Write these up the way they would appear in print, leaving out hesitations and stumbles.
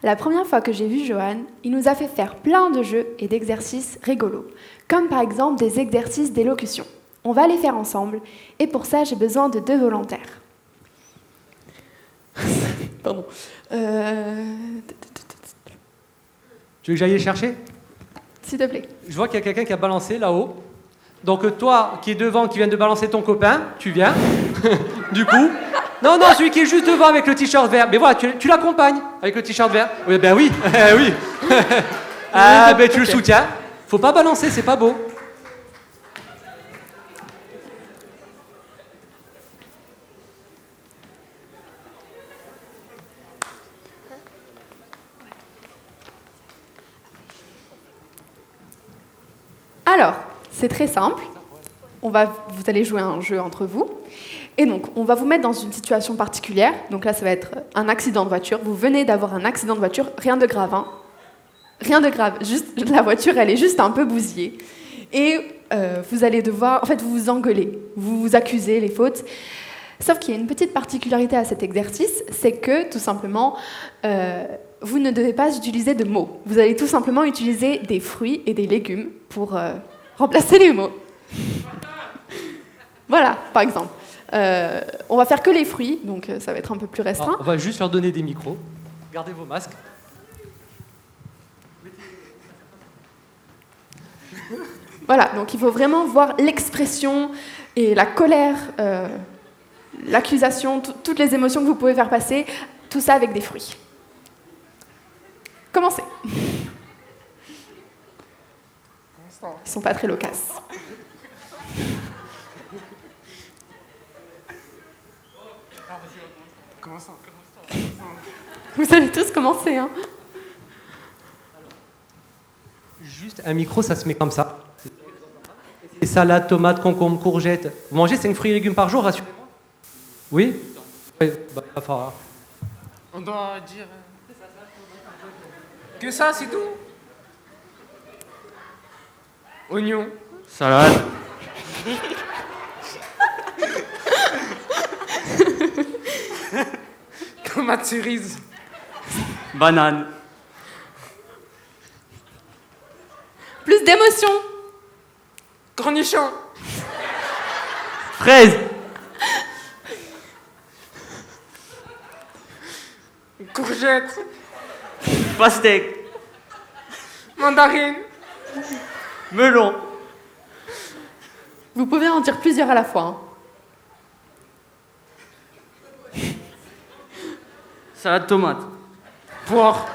La première fois que j'ai vu Johan, il nous a fait faire plein de jeux et d'exercices rigolos, comme par exemple des exercices d'élocution. On va les faire ensemble, et pour ça, j'ai besoin de 2 volontaires. Pardon. Tu veux que j'aille les chercher? S'il te plaît. Je vois qu'il y a quelqu'un qui a balancé là-haut. Donc toi, qui est devant, qui vient de balancer ton copain, tu viens. Du coup... Non, celui qui est juste devant avec le t-shirt vert. Mais voilà, tu l'accompagnes avec le t-shirt vert. Oui, ben oui, oui. Ah, ben tu le soutiens. Faut pas balancer, c'est pas beau. Alors, c'est très simple. Vous allez jouer à un jeu entre vous. Et donc, on va vous mettre dans une situation particulière. Donc là, ça va être un accident de voiture. Vous venez d'avoir un accident de voiture, rien de grave, hein. Rien de grave, juste la voiture, elle est juste un peu bousillée. Et vous allez devoir, en fait, vous vous engueulez, vous vous accusez les fautes. Sauf qu'il y a une petite particularité à cet exercice, c'est que, tout simplement, vous ne devez pas utiliser de mots. Vous allez tout simplement utiliser des fruits et des légumes pour remplacer les mots. Voilà, par exemple. On va faire que les fruits, donc ça va être un peu plus restreint. Alors, on va juste leur donner des micros. Gardez vos masques. Voilà, donc il faut vraiment voir l'expression et la colère, l'accusation, toutes les émotions que vous pouvez faire passer, tout ça avec des fruits. Commencez. Ils sont pas très loquaces. Vous allez tous commencer, hein. Juste un micro, ça se met comme ça. Et salade, tomates, concombres, courgettes. Vous mangez 5 fruits et légumes par jour, rassurez-moi. Oui? Oui, bah, va falloir. On doit dire... Que ça, c'est tout? Oignon. Salade. Tomate cerise. Banane. Plus d'émotion. Cornichon. Fraise. Courgette. Pastèque. Mandarine. Melon. Vous pouvez en dire plusieurs à la fois, hein. Salade tomate. Poire.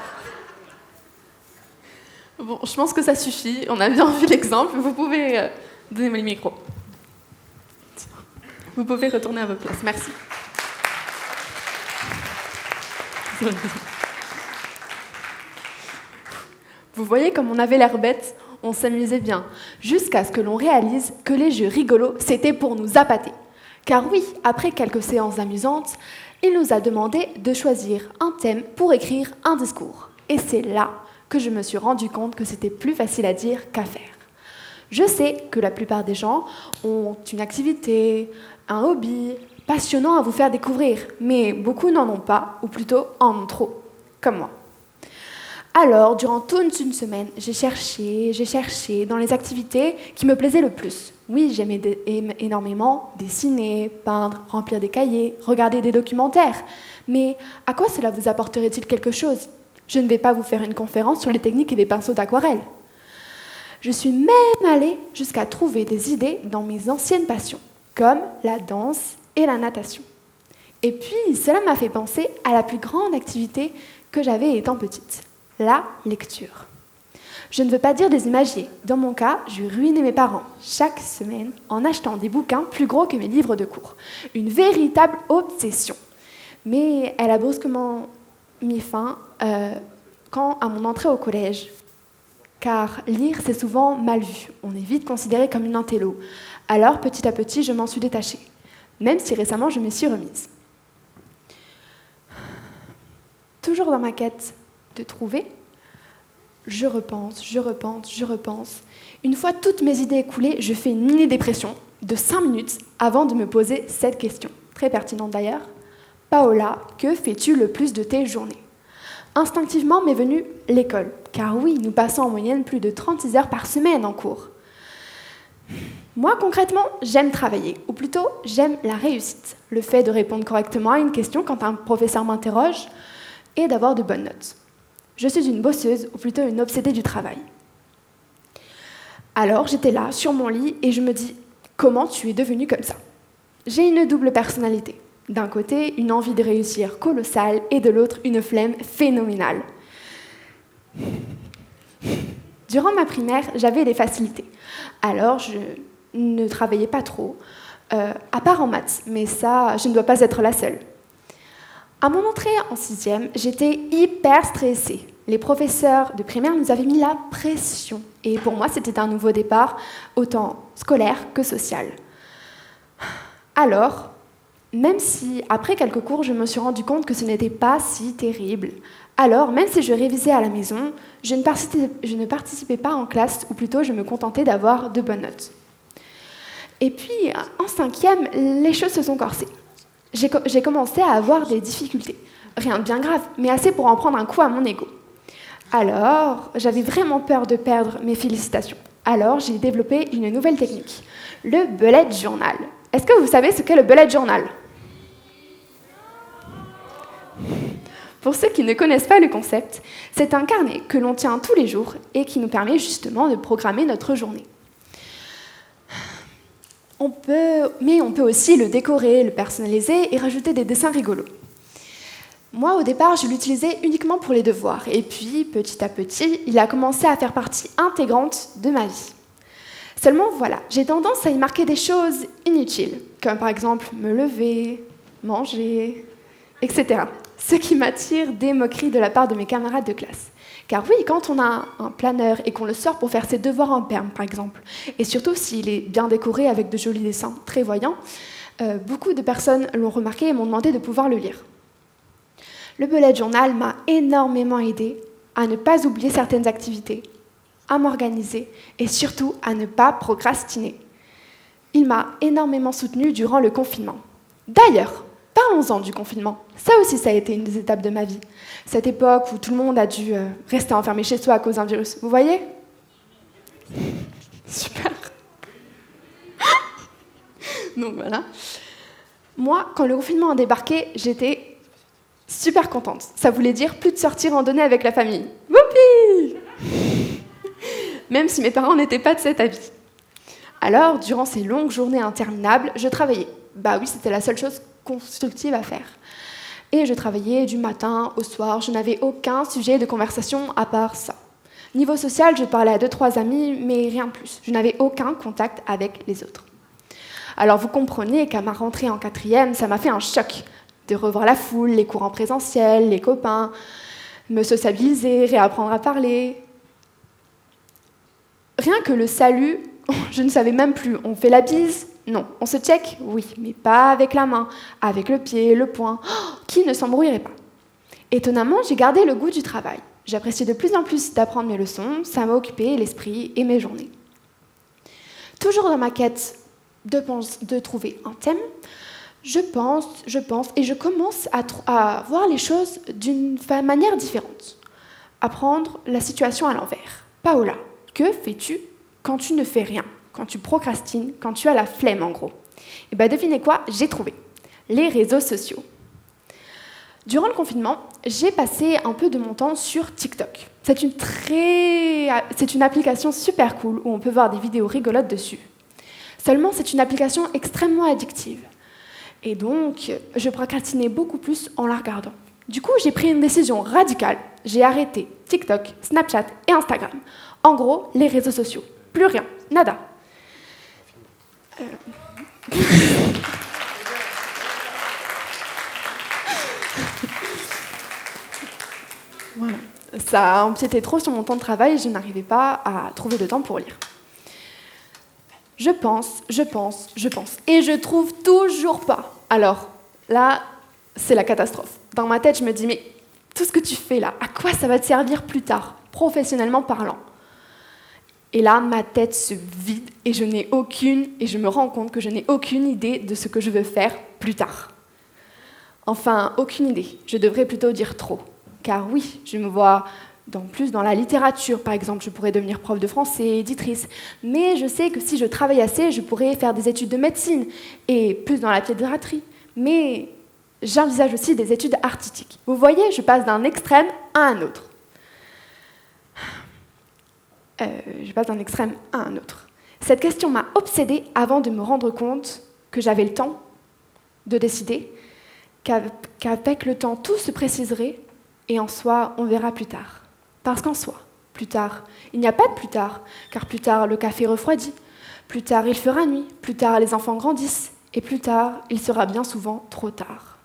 Bon, je pense que ça suffit. On a bien vu l'exemple. Vous pouvez... Donnez-moi le micro. Vous pouvez retourner à votre place. Merci. Vous voyez comme on avait l'air bête, on s'amusait bien, jusqu'à ce que l'on réalise que les jeux rigolos, c'était pour nous appâter. Car oui, après quelques séances amusantes, il nous a demandé de choisir un thème pour écrire un discours. Et c'est là que je me suis rendu compte que c'était plus facile à dire qu'à faire. Je sais que la plupart des gens ont une activité, un hobby passionnant à vous faire découvrir, mais beaucoup n'en ont pas, ou plutôt en ont trop, comme moi. Alors, durant toute une semaine, j'ai cherché dans les activités qui me plaisaient le plus. Oui, j'aimais énormément dessiner, peindre, remplir des cahiers, regarder des documentaires. Mais à quoi cela vous apporterait-il quelque chose? Je ne vais pas vous faire une conférence sur les techniques et les pinceaux d'aquarelle. Je suis même allée jusqu'à trouver des idées dans mes anciennes passions, comme la danse et la natation. Et puis, cela m'a fait penser à la plus grande activité que j'avais étant petite, la lecture. Je ne veux pas dire des imagiers. Dans mon cas, je ruinais mes parents chaque semaine en achetant des bouquins plus gros que mes livres de cours. Une véritable obsession. Mais elle a brusquement mis fin quand à mon entrée au collège. Car lire, c'est souvent mal vu. On est vite considéré comme une intello. Alors, petit à petit, je m'en suis détachée. Même si récemment, je me suis remise. Toujours dans ma quête de trouver, je repense. Une fois toutes mes idées écoulées, je fais une mini-dépression de 5 minutes avant de me poser cette question. Très pertinente d'ailleurs. Paola, que fais-tu le plus de tes journées? Instinctivement m'est venue l'école, car oui, nous passons en moyenne plus de 36 heures par semaine en cours. Moi, concrètement, j'aime travailler, ou plutôt, j'aime la réussite, le fait de répondre correctement à une question quand un professeur m'interroge et d'avoir de bonnes notes. Je suis une bosseuse, ou plutôt une obsédée du travail. Alors, j'étais là, sur mon lit, et je me dis, comment tu es devenue comme ça ? J'ai une double personnalité. D'un côté, une envie de réussir colossale, et de l'autre, une flemme phénoménale. Durant ma primaire, j'avais des facilités. Alors, je ne travaillais pas trop, à part en maths, mais ça, je ne dois pas être la seule. À mon entrée en 6e, j'étais hyper stressée. Les professeurs de primaire nous avaient mis la pression. Et pour moi, c'était un nouveau départ, autant scolaire que social. Alors, même si, après quelques cours, je me suis rendu compte que ce n'était pas si terrible, alors, même si je révisais à la maison, je ne participais pas en classe, ou plutôt je me contentais d'avoir de bonnes notes. Et puis, en 5e, les choses se sont corsées. J'ai commencé à avoir des difficultés. Rien de bien grave, mais assez pour en prendre un coup à mon ego. Alors, j'avais vraiment peur de perdre mes félicitations. Alors, j'ai développé une nouvelle technique, le bullet journal. Est-ce que vous savez ce qu'est le bullet journal ? Pour ceux qui ne connaissent pas le concept, c'est un carnet que l'on tient tous les jours et qui nous permet justement de programmer notre journée. Mais on peut aussi le décorer, le personnaliser et rajouter des dessins rigolos. Moi, au départ, je l'utilisais uniquement pour les devoirs. Et puis, petit à petit, il a commencé à faire partie intégrante de ma vie. Seulement, voilà, j'ai tendance à y marquer des choses inutiles, comme par exemple me lever, manger, etc. Ce qui m'attire des moqueries de la part de mes camarades de classe. Car oui, quand on a un planeur et qu'on le sort pour faire ses devoirs en perme, par exemple, et surtout s'il est bien décoré avec de jolis dessins très voyants, beaucoup de personnes l'ont remarqué et m'ont demandé de pouvoir le lire. Le bullet journal m'a énormément aidée à ne pas oublier certaines activités, à m'organiser et surtout à ne pas procrastiner. Il m'a énormément soutenue durant le confinement. D'ailleurs, parlons-en du confinement. Ça aussi, ça a été une des étapes de ma vie. Cette époque où tout le monde a dû rester enfermé chez soi à cause d'un virus. Vous voyez ? Super. Donc voilà. Moi, quand le confinement a débarqué, j'étais super contente. Ça voulait dire plus de sorties randonnées avec la famille. Woupi ! Même si mes parents n'étaient pas de cet avis. Alors, durant ces longues journées interminables, je travaillais. Bah oui, c'était la seule chose constructive à faire. Et je travaillais du matin au soir, je n'avais aucun sujet de conversation à part ça. Niveau social, je parlais à 2-3 amis, mais rien de plus. Je n'avais aucun contact avec les autres. Alors vous comprenez qu'à ma rentrée en 4e, ça m'a fait un choc de revoir la foule, les cours en présentiel, les copains, me sociabiliser, réapprendre à parler. Rien que le salut, je ne savais même plus. On fait la bise ? Non. On se check ? Oui, mais pas avec la main, avec le pied, le poing. Oh, qui ne s'embrouillerait pas ? Étonnamment, j'ai gardé le goût du travail. J'appréciais de plus en plus d'apprendre mes leçons, ça m'a occupé l'esprit et mes journées. Toujours dans ma quête de trouver un thème, je pense, et je commence à voir les choses d'une manière différente. À prendre la situation à l'envers. Paola, que fais-tu quand tu ne fais rien ? Quand tu procrastines, quand tu as la flemme en gros. Et bien devinez quoi, j'ai trouvé. Les réseaux sociaux. Durant le confinement, j'ai passé un peu de mon temps sur TikTok. C'est une application super cool où on peut voir des vidéos rigolotes dessus. Seulement, c'est une application extrêmement addictive. Et donc, je procrastinais beaucoup plus en la regardant. Du coup, j'ai pris une décision radicale. J'ai arrêté TikTok, Snapchat et Instagram. En gros, les réseaux sociaux. Plus rien, nada. Voilà. Ça empiétait trop sur mon temps de travail et je n'arrivais pas à trouver de temps pour lire. Je pense, et je trouve toujours pas. Alors, là, c'est la catastrophe. Dans ma tête, je me dis, mais tout ce que tu fais là, à quoi ça va te servir plus tard, professionnellement parlant ? Et là, ma tête se vide et je me rends compte que je n'ai aucune idée de ce que je veux faire plus tard. Enfin, aucune idée. Je devrais plutôt dire trop. Car oui, je me vois plus dans la littérature, par exemple, je pourrais devenir prof de français, éditrice. Mais je sais que si je travaille assez, je pourrais faire des études de médecine et plus dans la pédiatrie. Mais j'envisage aussi des études artistiques. Vous voyez, je passe d'un extrême à un autre. Cette question m'a obsédée avant de me rendre compte que j'avais le temps de décider, qu'avec le temps, tout se préciserait, et en soi, on verra plus tard. Parce qu'en soi, plus tard, il n'y a pas de plus tard, car plus tard, le café refroidit, plus tard, il fera nuit, plus tard, les enfants grandissent, et plus tard, il sera bien souvent trop tard.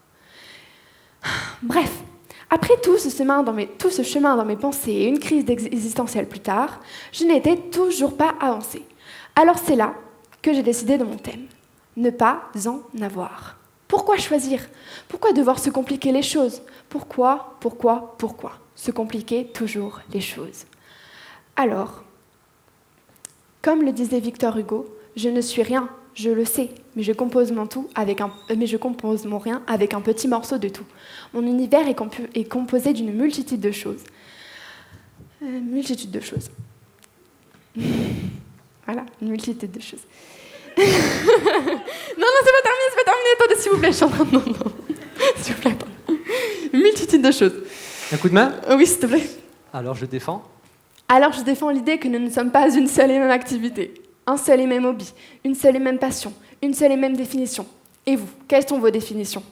Bref, après tout ce chemin dans mes pensées et une crise existentielle plus tard, je n'étais toujours pas avancée. Alors c'est là que j'ai décidé de mon thème. Ne pas en avoir. Pourquoi choisir? Pourquoi devoir se compliquer les choses? Pourquoi se compliquer toujours les choses? Alors, comme le disait Victor Hugo, je ne suis rien, je le sais, mais je compose mon rien avec un petit morceau de tout. Mon univers est composé d'une multitude de choses. Voilà, une multitude de choses. Non, c'est pas terminé, attendez, s'il vous plaît, je suis en train de... Non, s'il vous plaît, attendez. Une multitude de choses. Un coup de main? Oui, s'il te plaît. Alors je défends. Alors je défends l'idée que nous ne sommes pas une seule et même activité, un seul et même hobby, une seule et même passion, une seule et même définition. Et vous, quelles sont vos définitions?